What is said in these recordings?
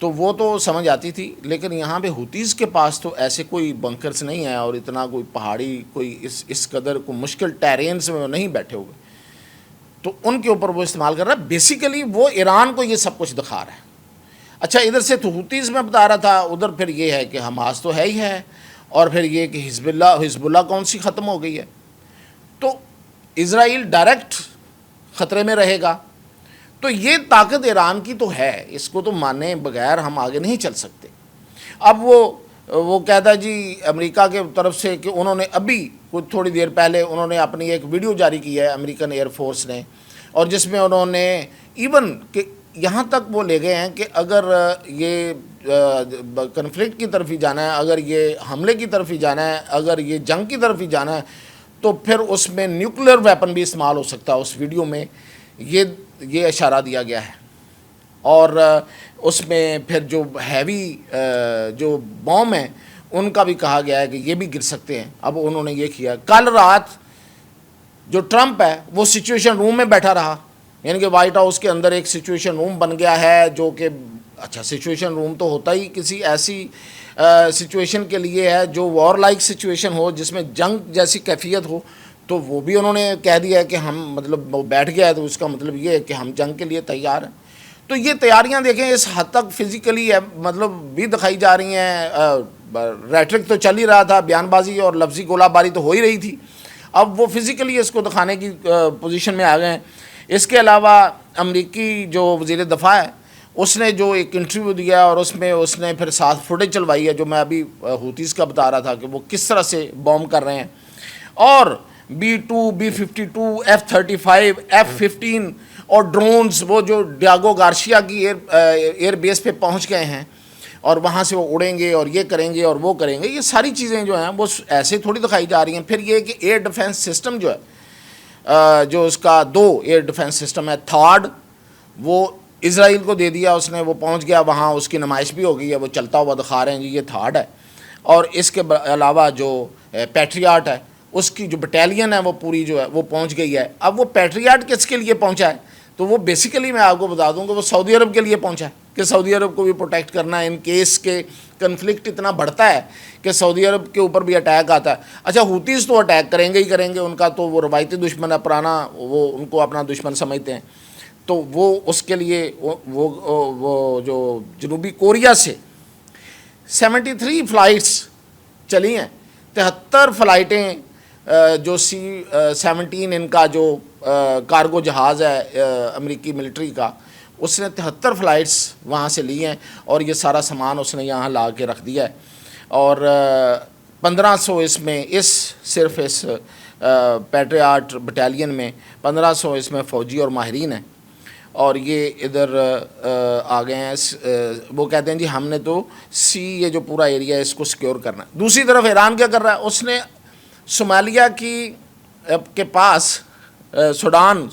تو وہ تو سمجھ آتی تھی، لیکن یہاں پہ ہوتیز کے پاس تو ایسے کوئی بنکرز نہیں ہیں اور اتنا کوئی پہاڑی کوئی اس قدر کو مشکل ٹیرینس میں وہ نہیں بیٹھے ہوئے، تو ان کے اوپر وہ استعمال کر رہا ہے. بیسیکلی وہ ایران کو یہ سب کچھ دکھا رہا ہے. اچھا ادھر سے تو ہوتیز میں بتا رہا تھا، ادھر پھر یہ ہے کہ حماس تو ہے ہی ہے، اور پھر یہ کہ حزب اللہ کون سی ختم ہو گئی ہے. تو اسرائیل ڈائریکٹ خطرے میں رہے گا. تو یہ طاقت ایران کی تو ہے، اس کو تو مانے بغیر ہم آگے نہیں چل سکتے. اب وہ کہتا ہے جی امریکہ کے طرف سے کہ انہوں نے ابھی کچھ تھوڑی دیر پہلے انہوں نے اپنی ایک ویڈیو جاری کی ہے امریکن ایئر فورس نے، اور جس میں انہوں نے ایون کہ یہاں تک وہ لے گئے ہیں کہ اگر یہ کنفلکٹ کی طرف ہی جانا ہے، اگر یہ حملے کی طرف ہی جانا ہے، اگر یہ جنگ کی طرف ہی جانا ہے، تو پھر اس میں نیوکلیر ویپن بھی استعمال ہو سکتا ہے. اس ویڈیو میں یہ اشارہ دیا گیا ہے. اور اس میں پھر جو ہیوی جو بوم ہیں ان کا بھی کہا گیا ہے کہ یہ بھی گر سکتے ہیں. اب انہوں نے یہ کیا. کل رات جو ٹرمپ ہے وہ سچویشن روم میں بیٹھا رہا، یعنی کہ وائٹ ہاؤس کے اندر ایک سچویشن روم بن گیا ہے، جو کہ اچھا سچویشن روم تو ہوتا ہی کسی ایسی سچویشن کے لیے ہے جو وار لائک سچویشن ہو، جس میں جنگ جیسی کیفیت ہو. تو وہ بھی انہوں نے کہہ دیا ہے کہ ہم مطلب وہ بیٹھ گیا ہے، تو اس کا مطلب یہ ہے کہ ہم جنگ کے لیے تیار ہیں. تو یہ تیاریاں دیکھیں اس حد تک فزیکلی مطلب بھی دکھائی جا رہی ہیں. ریٹرک تو چل ہی رہا تھا، بیان بازی اور لفظی گولہ باری تو ہو ہی رہی تھی، اب وہ فزیکلی اس کو دکھانے کی پوزیشن میں آ گئے ہیں. اس کے علاوہ امریکی جو وزیر دفاع ہے اس نے جو ایک انٹرویو دیا اور اس میں اس نے پھر ساتھ فوٹیج چلوائی ہے، جو میں ابھی ہوتیز کا بتا رہا تھا کہ وہ کس طرح سے بوم کر رہے ہیں. اور B-2 B-52 F-35 F-15 اور ڈرونز، وہ جو ڈیاگو گارشیا کی ایئر بیس پہ پہنچ گئے ہیں اور وہاں سے وہ اڑیں گے اور یہ کریں گے اور وہ کریں گے. یہ ساری چیزیں جو ہیں وہ ایسے تھوڑی دکھائی جا رہی ہیں. پھر یہ کہ ایئر ڈیفنس سسٹم جو ہے، جو اس کا 2 ایئر ڈیفنس سسٹم ہے، تھاڈ وہ اسرائیل کو دے دیا اس نے، وہ پہنچ گیا وہاں، اس کی نمائش بھی ہو گئی ہے، وہ چلتا ہوا دکھا رہے ہیں جی یہ تھاڈ ہے. اور اس کے علاوہ جو پیٹریاٹ ہے اس کی جو بٹالین ہے وہ پوری جو ہے وہ پہنچ گئی ہے. اب وہ پیٹریاٹ کس کے لیے پہنچا ہے؟ تو وہ بیسیکلی میں آپ کو بتا دوں کہ وہ سعودی عرب کے لیے پہنچا ہے، کہ سعودی عرب کو بھی پروٹیکٹ کرنا ہے ان کیس کے کنفلکٹ اتنا بڑھتا ہے کہ سعودی عرب کے اوپر بھی اٹیک آتا ہے. اچھا ہوتیز تو اٹیک کریں گے ہی کریں گے، ان کا تو وہ روایتی دشمن ہے پرانا، وہ ان کو اپنا دشمن سمجھتے ہیں. تو وہ اس کے لیے وہ جو جنوبی کوریا سے 73 فلائٹس چلی ہیں، 73 فلائٹیں جو C-17 ان کا جو کارگو جہاز ہے امریکی ملٹری کا، اس نے 73 فلائٹس وہاں سے لی ہیں اور یہ سارا سامان اس نے یہاں لا کے رکھ دیا ہے. اور 1500 اس میں صرف اس پیٹریاٹ بٹالین میں 1500 اس میں فوجی اور ماہرین ہیں. اور یہ ادھر آ گئے ہیں، وہ کہتے ہیں جی ہم نے تو یہ جو پورا ایریا ہے اس کو سیکیور کرنا ہے. دوسری طرف ایران کیا کر رہا ہے؟ اس نے صومالیہ کے پاس سوڈان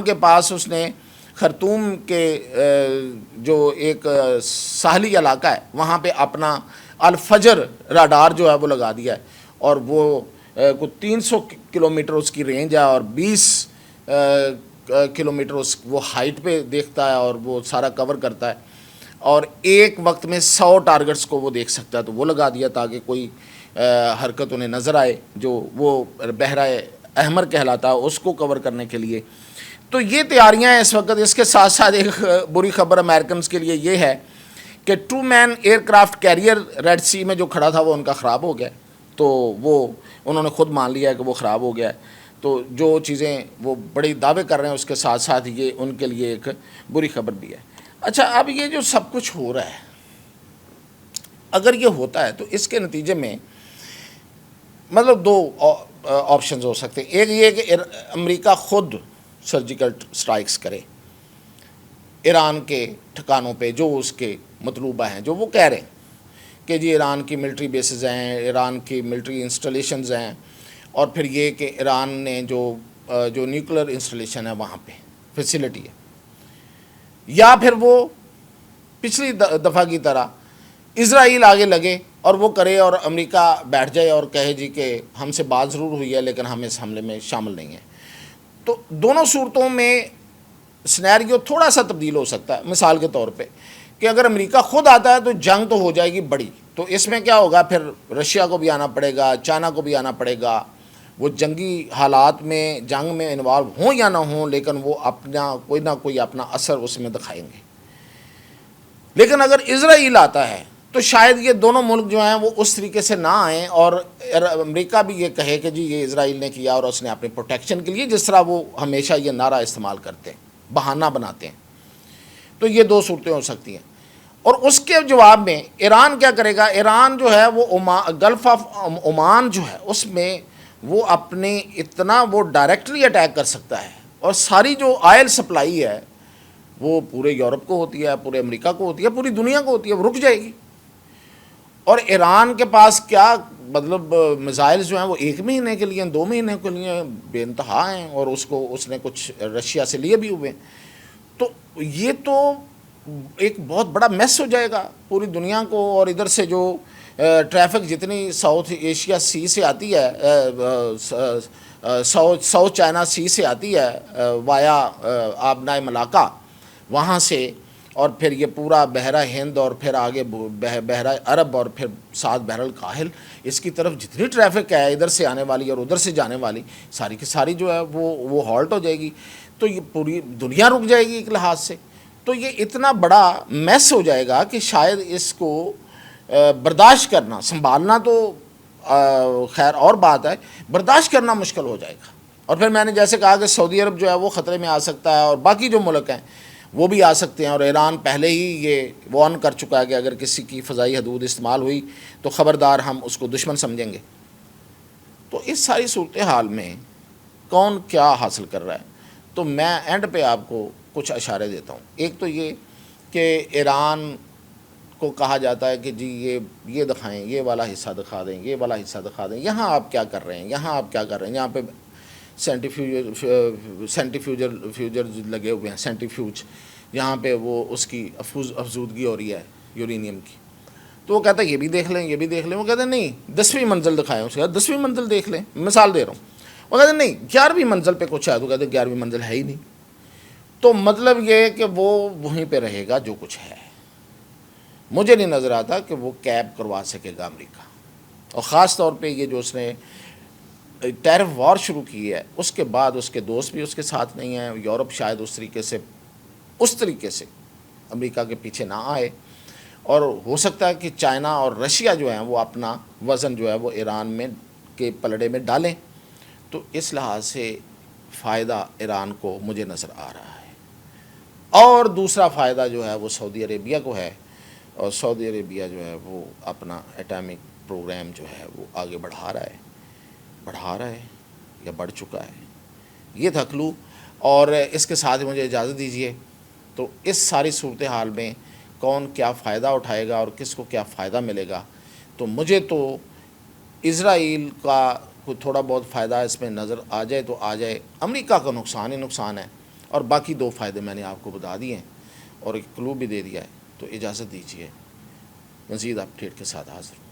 کے پاس اس نے خرطوم کے جو ایک ساحلی علاقہ ہے وہاں پہ اپنا الفجر راڈار جو ہے وہ لگا دیا ہے، اور وہ کوئی 300 کلومیٹر اس کی رینج ہے اور 20 کلومیٹر وہ ہائٹ پہ دیکھتا ہے اور وہ سارا کور کرتا ہے، اور ایک وقت میں 100 ٹارگٹس کو وہ دیکھ سکتا ہے. تو وہ لگا دیا تاکہ کوئی حرکت انہیں نظر آئے، جو وہ بحرہ احمر کہلاتا ہے اس کو کور کرنے کے لیے. تو یہ تیاریاں ہیں اس وقت. اس کے ساتھ ساتھ ایک بری خبر امریکنز کے لیے یہ ہے کہ 2 مین ایئر کرافٹ کیریئر ریڈ سی میں جو کھڑا تھا وہ ان کا خراب ہو گیا، تو وہ انہوں نے خود مان لیا ہے کہ وہ خراب ہو گیا ہے. تو جو چیزیں وہ بڑی دعوے کر رہے ہیں اس کے ساتھ ساتھ یہ ان کے لیے ایک بری خبر بھی ہے. اچھا اب یہ جو سب کچھ ہو رہا ہے، اگر یہ ہوتا ہے تو اس کے نتیجے میں مطلب 2 آپشنز ہو سکتے ہیں. ایک یہ کہ امریکہ خود سرجیکل سٹرائکس کرے ایران کے ٹھکانوں پہ جو اس کے مطلوبہ ہیں، جو وہ کہہ رہے ہیں کہ جی ایران کی ملٹری بیسز ہیں، ایران کی ملٹری انسٹالیشنز ہیں، اور پھر یہ کہ ایران نے جو نیوکلر انسٹالیشن ہے وہاں پہ فیسیلٹی ہے، یا پھر وہ پچھلی دفعہ کی طرح اسرائیل آگے لگے اور وہ کرے اور امریکہ بیٹھ جائے اور کہے جی کہ ہم سے بات ضرور ہوئی ہے لیکن ہم اس حملے میں شامل نہیں ہیں. تو دونوں صورتوں میں سنیریو تھوڑا سا تبدیل ہو سکتا ہے، مثال کے طور پہ کہ اگر امریکہ خود آتا ہے تو جنگ تو ہو جائے گی بڑی، تو اس میں کیا ہوگا، پھر رشیا کو بھی آنا پڑے گا، چائنا کو بھی آنا پڑے گا، وہ جنگی حالات میں جنگ میں انوالو ہوں یا نہ ہوں، لیکن وہ اپنا کوئی نہ کوئی اپنا اثر اس میں دکھائیں گے۔ لیکن اگر اسرائیل آتا ہے تو شاید یہ دونوں ملک جو ہیں وہ اس طریقے سے نہ آئیں، اور امریکہ بھی یہ کہے کہ جی یہ اسرائیل نے کیا اور اس نے اپنی پروٹیکشن کے لیے، جس طرح وہ ہمیشہ یہ نعرہ استعمال کرتے ہیں، بہانہ بناتے ہیں۔ تو یہ دو صورتیں ہو سکتی ہیں۔ اور اس کے جواب میں ایران کیا کرے گا؟ ایران جو ہے وہ گلف آف عمان جو ہے اس میں وہ اپنے اتنا وہ ڈائریکٹلی اٹیک کر سکتا ہے، اور ساری جو آئل سپلائی ہے وہ پورے یورپ کو ہوتی ہے، پورے امریکہ کو ہوتی ہے، پوری دنیا کو ہوتی ہے، وہ رک جائے گی۔ اور ایران کے پاس کیا مطلب میزائلز جو ہیں وہ 1 مہینے کے لیے، 2 مہینے کے لیے بے انتہا ہیں، اور اس نے کچھ رشیا سے لیے بھی ہوئے ہیں۔ تو یہ تو ایک بہت بڑا میس ہو جائے گا پوری دنیا کو، اور ادھر سے جو ٹریفک جتنی ساؤتھ ایشیا سی سے آتی ہے، ساؤتھ چائنا سی سے آتی ہے وایا آبنائے ملاقہ وہاں سے، اور پھر یہ پورا بحیرہ ہند، اور پھر آگے بحیرہ عرب، اور پھر ساتھ بحر الکاہل، اس کی طرف جتنی ٹریفک ہے ادھر سے آنے والی اور ادھر سے جانے والی، ساری کی ساری جو ہے وہ ہالٹ ہو جائے گی۔ تو یہ پوری دنیا رک جائے گی ایک لحاظ سے۔ تو یہ اتنا بڑا میس ہو جائے گا کہ شاید اس کو برداشت کرنا، سنبھالنا تو خیر اور بات ہے، برداشت کرنا مشکل ہو جائے گا۔ اور پھر میں نے جیسے کہا کہ سعودی عرب جو ہے وہ خطرے میں آ سکتا ہے، اور باقی جو ملک ہیں وہ بھی آ سکتے ہیں، اور ایران پہلے ہی یہ وارن کر چکا ہے کہ اگر کسی کی فضائی حدود استعمال ہوئی تو خبردار ہم اس کو دشمن سمجھیں گے۔ تو اس ساری صورتحال میں کون کیا حاصل کر رہا ہے؟ تو میں اینڈ پہ آپ کو کچھ اشارے دیتا ہوں۔ ایک تو یہ کہ ایران کو کہا جاتا ہے کہ جی یہ دکھائیں، یہ والا حصہ دکھا دیں، یہ والا حصہ دکھا دیں، یہاں آپ کیا کر رہے ہیں، یہاں آپ کیا کر رہے ہیں، یہاں پہ سینٹریفیوجر لگے ہوئے ہیں، سینٹریفیوج، یہاں پہ وہ اس کی افزودگی ہو رہی ہے یورینیم کی۔ تو وہ کہتا ہے یہ بھی دیکھ لیں، یہ بھی دیکھ لیں۔ وہ کہتے ہیں نہیں 10ویں منزل دکھائیں، اس کے بعد 10ویں منزل دیکھ لیں، مثال دے رہا ہوں۔ وہ کہتے ہیں نہیں 11ویں منزل پہ کچھ ہے، تو کہتے ہیں 11ویں منزل ہے ہی نہیں۔ تو مطلب یہ کہ وہ وہیں پہ رہے گا جو کچھ ہے۔ مجھے نہیں نظر آتا کہ وہ کیب کروا سکے گا امریکہ، اور خاص طور پہ یہ جو اس نے ٹیرف وار شروع کی ہے، اس کے بعد اس کے دوست بھی اس کے ساتھ نہیں ہیں، یورپ شاید اس طریقے سے امریکہ کے پیچھے نہ آئے، اور ہو سکتا ہے کہ چائنا اور رشیا جو ہیں وہ اپنا وزن جو ہے وہ ایران میں کے پلڑے میں ڈالیں۔ تو اس لحاظ سے فائدہ ایران کو مجھے نظر آ رہا ہے، اور دوسرا فائدہ جو ہے وہ سعودی عربیہ کو ہے، اور سعودی عربیہ جو ہے وہ اپنا ایٹامک پروگرام جو ہے وہ آگے بڑھا رہا ہے یا بڑھ چکا ہے۔ یہ تھا کلو، اور اس کے ساتھ مجھے اجازت دیجیے۔ تو اس ساری صورتحال میں کون کیا فائدہ اٹھائے گا اور کس کو کیا فائدہ ملے گا؟ تو مجھے تو اسرائیل کا کوئی تھوڑا بہت فائدہ اس میں نظر آ جائے تو آ جائے، امریکہ کا نقصان ہی نقصان ہے، اور باقی 2 فائدے میں نے آپ کو بتا دیے ہیں اور ایک کلو بھی دے دیا ہے۔ تو اجازت دیجیے، مزید اپڈیٹ کے ساتھ حاضر۔